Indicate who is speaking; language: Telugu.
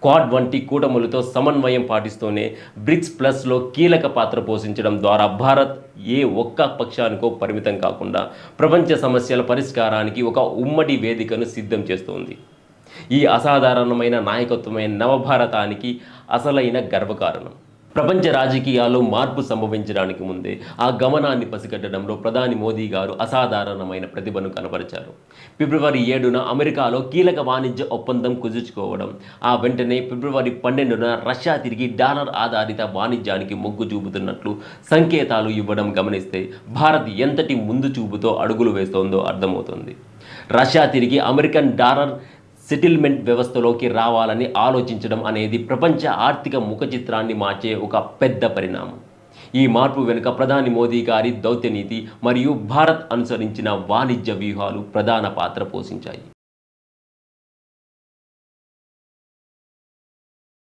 Speaker 1: క్వాడ్ వంటి కూటములతో సమన్వయం పాటిస్తూనే బ్రిక్స్ ప్లస్లో కీలక పాత్ర పోషించడం ద్వారా భారత్ ఏ ఒక్క పక్షానికో పరిమితం కాకుండా ప్రపంచ సమస్యల పరిష్కారానికి ఒక ఉమ్మడి వేదికను సిద్ధం చేస్తోంది. ఈ అసాధారణమైన నాయకత్వమే నవభారతానికి అసలైన గర్వకారణం. ప్రపంచ రాజకీయాల్లో మార్పు సంభవించడానికి ముందే ఆ గమనాన్ని పసిగట్టడంలో ప్రధాని మోదీ గారు అసాధారణమైన ప్రతిభను కనబరిచారు. ఫిబ్రవరి 7న అమెరికాలో కీలక వాణిజ్య ఒప్పందం కుదుర్చుకోవడం, ఆ వెంటనే ఫిబ్రవరి 12న రష్యా తిరిగి డాలర్ ఆధారిత వాణిజ్యానికి మొగ్గు చూపుతున్నట్లు సంకేతాలు ఇవ్వడం గమనిస్తే భారత్ ఎంతటి ముందు చూపుతో అడుగులు వేస్తోందో అర్థమవుతుంది. రష్యా తిరిగి అమెరికన్ డాలర్ సెటిల్మెంట్ వ్యవస్థలోకి రావాలని ఆలోచించడం అనేది ప్రపంచ ఆర్థిక ముఖచిత్రాన్ని మార్చే ఒక పెద్ద పరిణామం. ఈ మార్పు వెనుక ప్రధాని మోదీ గారి దౌత్యనీతి మరియు భారత్ అనుసరించిన వాణిజ్య వ్యూహాలు ప్రధాన పాత్ర పోషించాయి.